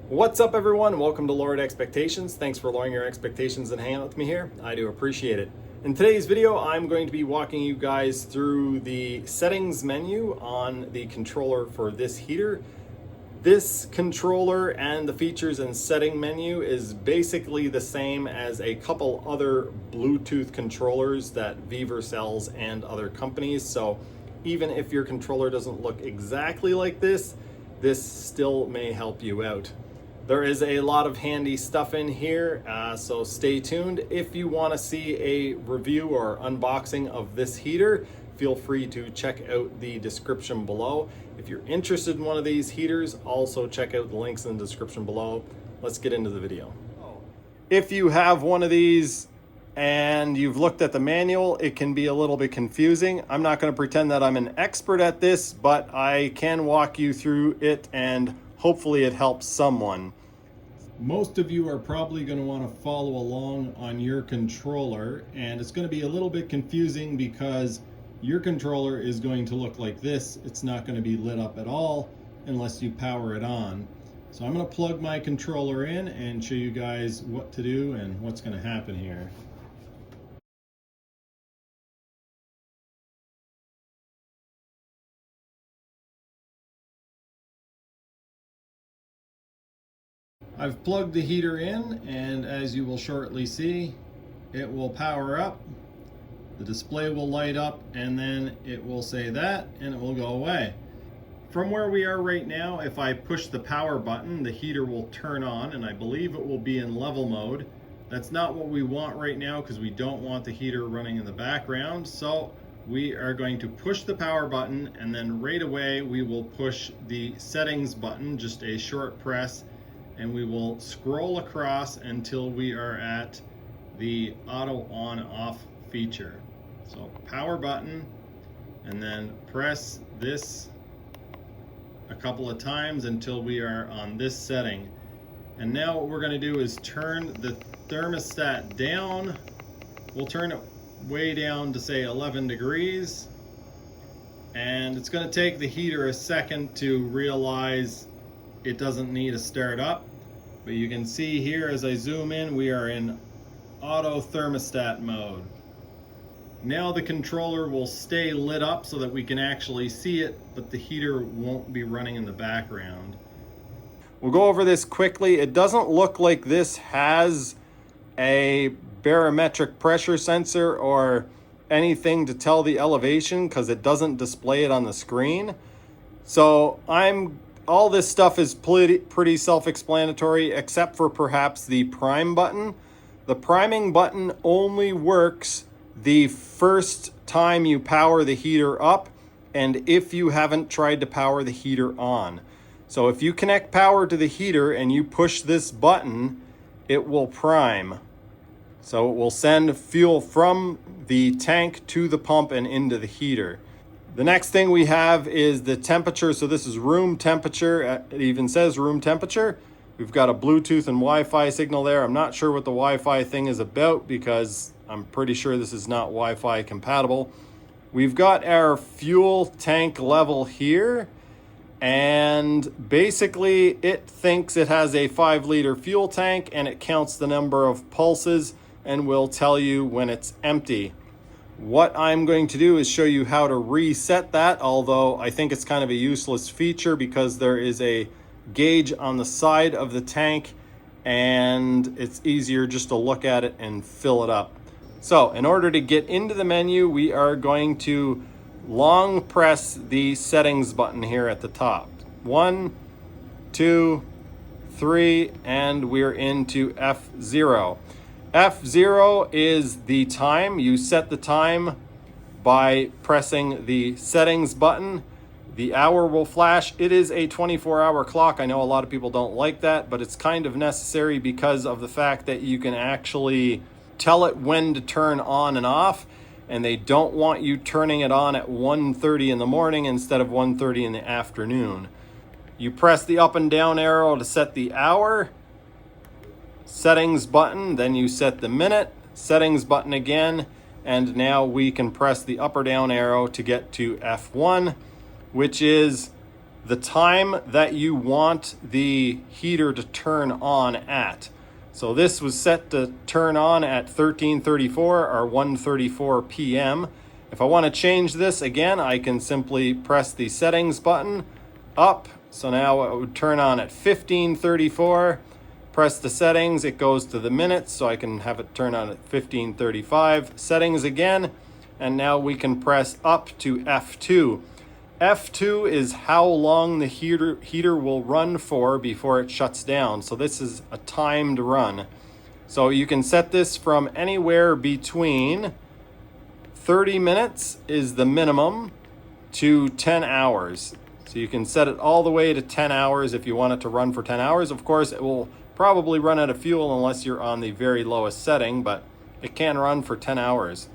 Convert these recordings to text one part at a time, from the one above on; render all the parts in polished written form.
What's up, everyone? Welcome to Lowered Expectations. Thanks for lowering your expectations and hanging out with me here. I do appreciate it. In today's video, I'm going to be walking you guys through the settings menu on the controller for this heater. This controller and the features and setting menu is basically the same as a couple other Bluetooth controllers that Vevor sells and other companies. So even if your controller doesn't look exactly like this still may help you out. There is a lot of handy stuff in here, so stay tuned. If you want to see a review or unboxing of this heater, feel free to check out the description below. If you're interested in one of these heaters, also check out the links in the description below. Let's get into the video. If you have one of these and you've looked at the manual, it can be a little bit confusing. I'm not going to pretend that I'm an expert at this, but I can walk you through it and hopefully it helps someone. Most of you are probably going to want to follow along on your controller, and it's going to be a little bit confusing because your controller is going to look like this. It's not going to be lit up at all unless you power it on. So I'm going to plug my controller in and show you guys what to do and what's going to happen here. I've plugged the heater in, and as you will shortly see, it will power up. The display will light up, and then it will say that, and it will go away. From where we are right now, if I push the power button, the heater will turn on, and I believe it will be in level mode. That's not what we want right now because we don't want the heater running in the background. So we are going to push the power button, and then right away we will push the settings button, just a short press, and we will scroll across until we are at the auto on off feature. So power button, and then press this a couple of times until we are on this setting. And now what we're going to do is turn the thermostat down. We'll turn it way down to say 11 degrees. And it's going to take the heater a second to realize it doesn't need a start up, but you can see here as I zoom in, we are in auto thermostat mode. Now the controller will stay lit up so that we can actually see it, but the heater won't be running in the background. We'll go over this quickly. It doesn't look like this has a barometric pressure sensor or anything to tell the elevation because it doesn't display it on the screen. So all this stuff is pretty self-explanatory, except for perhaps the prime button. The priming button only works the first time you power the heater up and if you haven't tried to power the heater on. So if you connect power to the heater and you push this button, it will prime. So it will send fuel from the tank to the pump and into the heater. The next thing we have is the temperature. So this is room temperature. It even says room temperature. We've got a Bluetooth and Wi-Fi signal there. I'm not sure what the Wi-Fi thing is about because I'm pretty sure this is not Wi-Fi compatible. We've got our fuel tank level here. And basically it thinks it has a 5-liter fuel tank and it counts the number of pulses and will tell you when it's empty. What I'm going to do is show you how to reset that, although I think it's kind of a useless feature because there is a gauge on the side of the tank and it's easier just to look at it and fill it up. So in order to get into the menu, we are going to long press the settings button here at the top. 1, 2, 3, and we're into F0. F0 is the time. You set the time by pressing the settings button. The hour will flash. It is a 24-hour clock. I know a lot of people don't like that, but it's kind of necessary because of the fact that you can actually tell it when to turn on and off, and they don't want you turning it on at 1:30 in the morning instead of 1:30 in the afternoon. You press the up and down arrow to set the hour. Settings button, then you set the minute, settings button again, and now we can press the up or down arrow to get to F1, which is the time that you want the heater to turn on at. So this was set to turn on at 13:34 or 1:34 p.m. If I want to change this again, I can simply press the settings button up. So now it would turn on at 15:34. Press the settings, it goes to the minutes, so I can have it turn on at 15:35. Settings again, and now we can press up to F2. F2 is how long the heater will run for before it shuts down. So this is a timed run. So you can set this from anywhere between 30 minutes is the minimum to 10 hours. So you can set it all the way to 10 hours if you want it to run for 10 hours. Of course, it will probably run out of fuel unless you're on the very lowest setting, but it can run for 10 hours.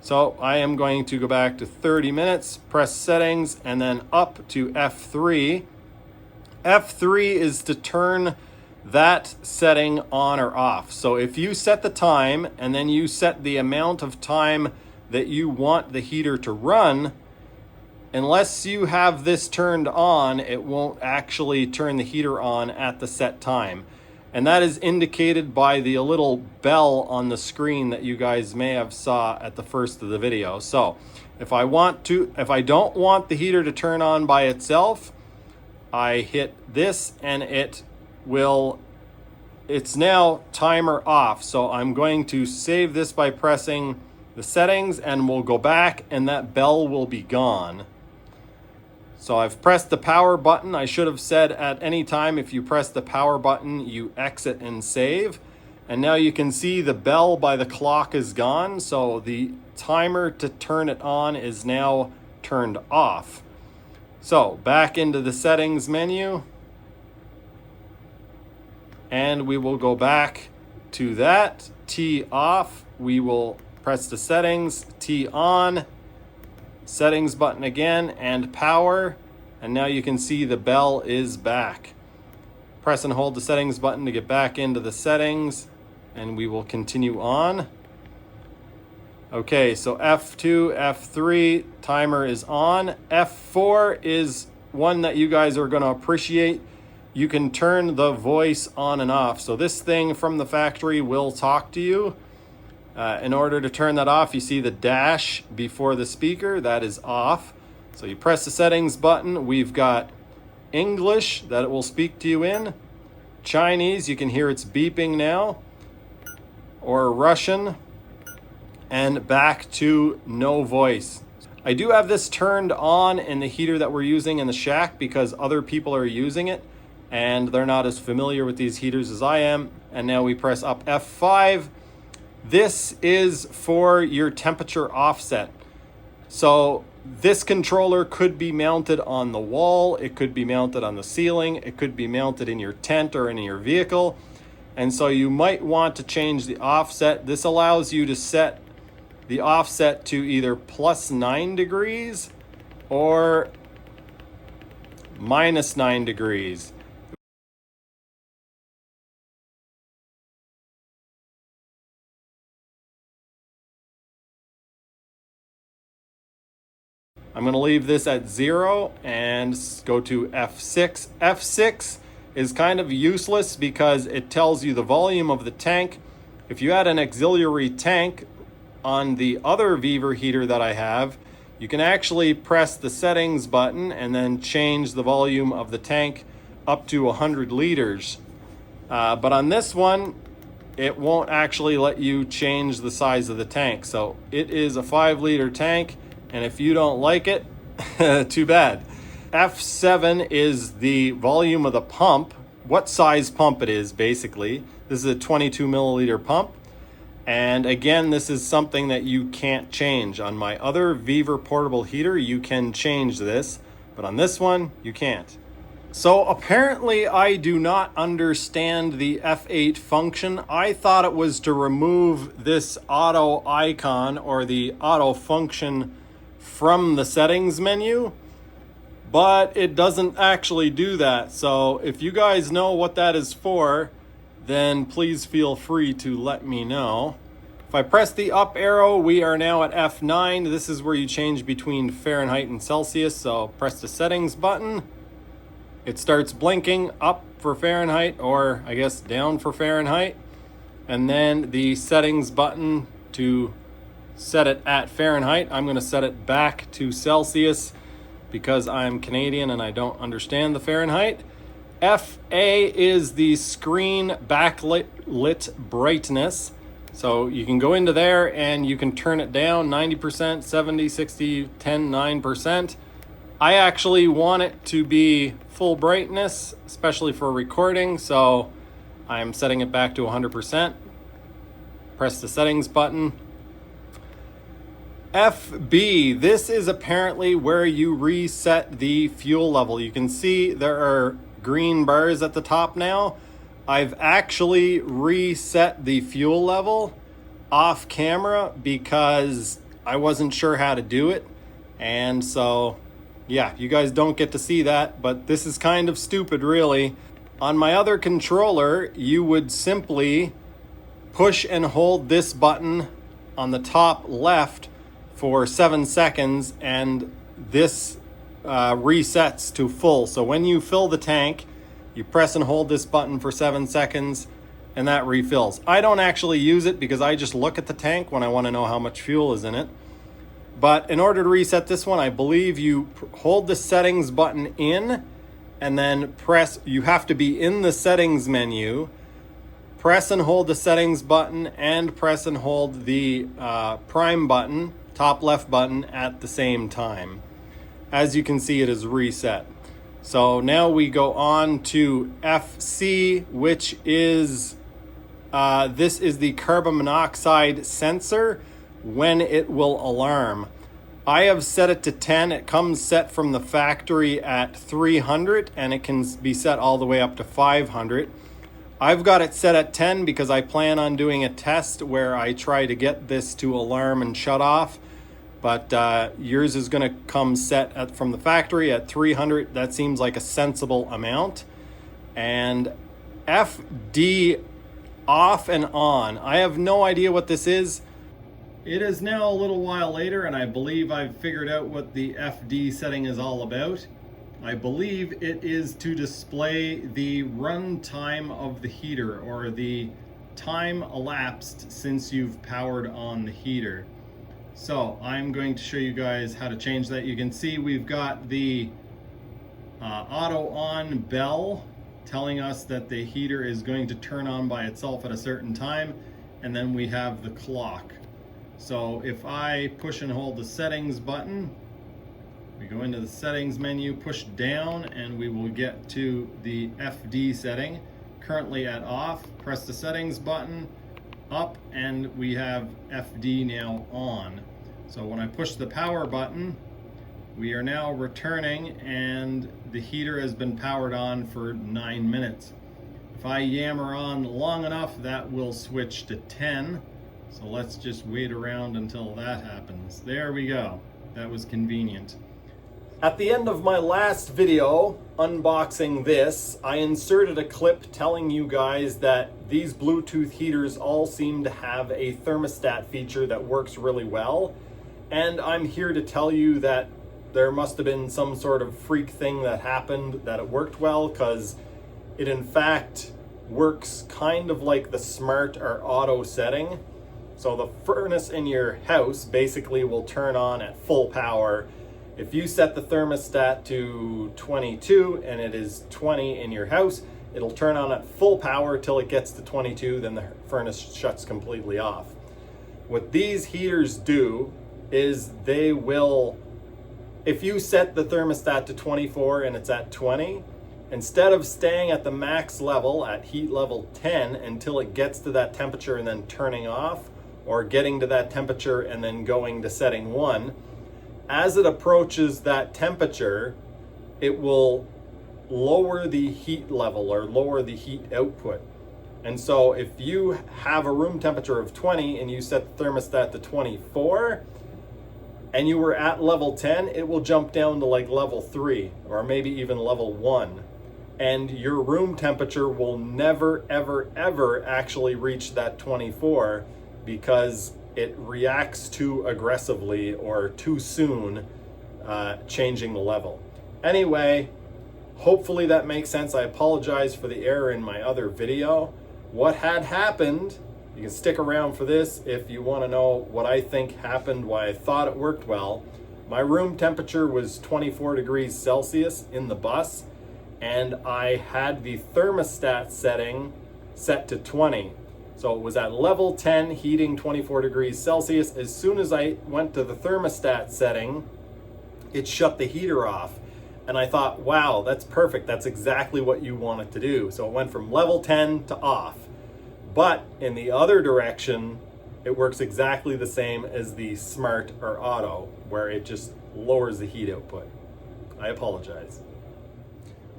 So I am going to go back to 30 minutes, press settings, and then up to F3. F3 is to turn that setting on or off. So if you set the time and then you set the amount of time that you want the heater to run, unless you have this turned on, it won't actually turn the heater on at the set time. And that is indicated by the little bell on the screen that you guys may have saw at the first of the video. So if I don't want the heater to turn on by itself, I hit this and it's now timer off. So I'm going to save this by pressing the settings, and we'll go back and that bell will be gone. So I've pressed the power button. I should have said at any time if you press the power button, you exit and save. And now you can see the bell by the clock is gone. So the timer to turn it on is now turned off. So back into the settings menu. And we will go back to that. T off. We will press the settings. T on. Settings button again, and power, and now you can see the bell is back. Press and hold the settings button to get back into the settings, and we will continue on. Okay, so F2, F3, timer is on. F4 is one that you guys are going to appreciate. You can turn the voice on and off. So this thing from the factory will talk to you. In order to turn that off, you see the dash before the speaker, that is off. So you press the settings button. We've got English that it will speak to you in. Chinese, you can hear it's beeping now. Or Russian. And back to no voice. I do have this turned on in the heater that we're using in the shack because other people are using it and they're not as familiar with these heaters as I am. And now we press up F5. This is for your temperature offset. So this controller could be mounted on the wall, it could be mounted on the ceiling, it could be mounted in your tent or in your vehicle. And so you might want to change the offset. This allows you to set the offset to either +9 degrees or -9 degrees. I'm going to leave this at 0 and go to F6. F6 is kind of useless because it tells you the volume of the tank. If you had an auxiliary tank on the other Vevor heater that I have, you can actually press the settings button and then change the volume of the tank up to 100 liters. But on this one, it won't actually let you change the size of the tank. So it is a 5-liter tank. And if you don't like it, too bad. F7 is the volume of the pump, what size pump it is, basically. This is a 22 milliliter pump. And again, this is something that you can't change. On my other Vevor portable heater, you can change this, but on this one, you can't. So apparently I do not understand the F8 function. I thought it was to remove this auto icon or the auto function from the settings menu, but it doesn't actually do that. So if you guys know what that is for, then please feel free to let me know. If I press the up arrow, we are now at F9. This is where you change between Fahrenheit and Celsius. So press the settings button. it starts blinking up for Fahrenheit, or I guess down for Fahrenheit, and then the settings button to set it at Fahrenheit. I'm going to set it back to Celsius because I'm Canadian and I don't understand the Fahrenheit. FA is the screen backlit brightness. So you can go into there and you can turn it down 90%, 70, 60, 10, 9%. I actually want it to be full brightness, especially for recording, so I'm setting it back to 100%. Press the settings button. FB, this is apparently where you reset the fuel level. You can see there are green bars at the top now. I've actually reset the fuel level off camera because I wasn't sure how to do it. And so, yeah, you guys don't get to see that, but this is kind of stupid, really. On my other controller, you would simply push and hold this button on the top left for 7 seconds, and this resets to full. So when you fill the tank, you press and hold this button for 7 seconds, and that refills. I don't actually use it because I just look at the tank when I want to know how much fuel is in it. But in order to reset this one, I believe you hold the settings button in, and then you have to be in the settings menu, press and hold the settings button, and press and hold the prime button, top left button, at the same time. As you can see, it is reset. So now we go on to FC, which is, this is the carbon monoxide sensor when it will alarm. I have set it to 10. It comes set from the factory at 300, and it can be set all the way up to 500. I've got it set at 10 because I plan on doing a test where I try to get this to alarm and shut off. But yours is going to come set from the factory at 300. That seems like a sensible amount. And FD, off and on. I have no idea what this is. It is now a little while later, and I believe I've figured out what the FD setting is all about. I believe it is to display the run time of the heater, or the time elapsed since you've powered on the heater. So I'm going to show you guys how to change that. You can see we've got the auto on bell telling us that the heater is going to turn on by itself at a certain time, and then we have the clock. So if I push and hold the settings button, we go into the settings menu, push down, and we will get to the FD setting, currently at off. Press the settings button, up, and we have FD now on. So when I push the power button, we are now returning, and the heater has been powered on for 9 minutes. If I yammer on long enough, that will switch to 10. So let's just wait around until that happens. There we go. That was convenient. At the end of my last video unboxing this, I inserted a clip telling you guys that these Bluetooth heaters all seem to have a thermostat feature that works really well. And I'm here to tell you that there must have been some sort of freak thing that happened that it worked well, because it in fact works kind of like the smart or auto setting. So the furnace in your house basically will turn on at full power. If you set the thermostat to 22 and it is 20 in your house, it'll turn on at full power till it gets to 22, then the furnace shuts completely off. What these heaters do is they will, if you set the thermostat to 24 and it's at 20, instead of staying at the max level at heat level 10 until it gets to that temperature and then turning off, or getting to that temperature and then going to setting 1, as it approaches that temperature, it will lower the heat level or lower the heat output. And so if you have a room temperature of 20 and you set the thermostat to 24 and you were at level 10, it will jump down to like level 3 or maybe even level 1. And your room temperature will never, ever, ever actually reach that 24 because it reacts too aggressively or too soon, changing the level. Anyway, Hopefully that makes sense. I apologize for the error in my other video. What had happened, you can stick around for this if you want to know what I think happened, why I thought it worked well. My room temperature was 24 degrees Celsius in the bus, and I had the thermostat setting set to 20. So it was at level 10, heating 24 degrees Celsius. As soon as I went to the thermostat setting, it shut the heater off. And I thought, wow, that's perfect. That's exactly what you want it to do. So it went from level 10 to off. But in the other direction, it works exactly the same as the smart or auto, where it just lowers the heat output. I apologize.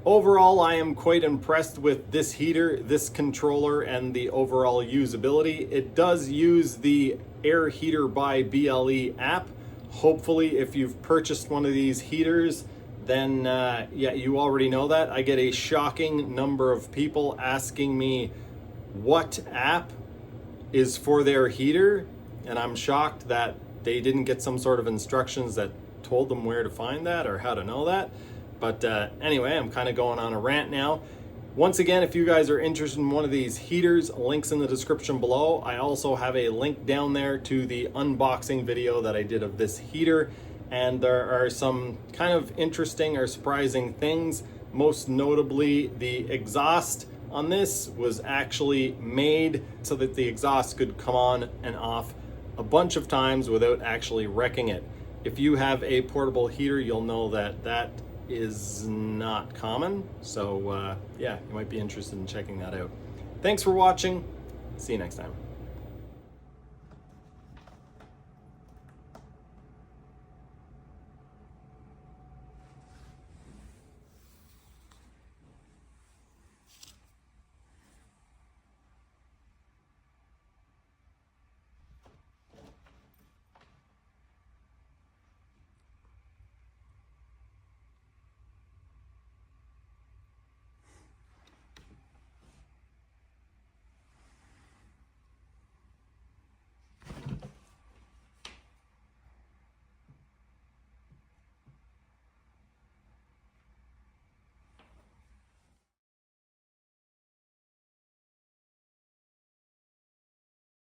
Overall, I am quite impressed with this heater, this controller, and the overall usability. It does use the Air Heater by BLE app. Hopefully, if you've purchased one of these heaters, then yeah, you already know that. I get a shocking number of people asking me what app is for their heater, and I'm shocked that they didn't get some sort of instructions that told them where to find that or how to know that. But anyway, I'm kind of going on a rant now. Once again, if you guys are interested in one of these heaters, links in the description below. I also have a link down there to the unboxing video that I did of this heater. And there are some kind of interesting or surprising things. Most notably, the exhaust on this was actually made so that the exhaust could come on and off a bunch of times without actually wrecking it. If you have a portable heater, you'll know that that is not common. So yeah, you might be interested in checking that out. Thanks for watching. See you next time.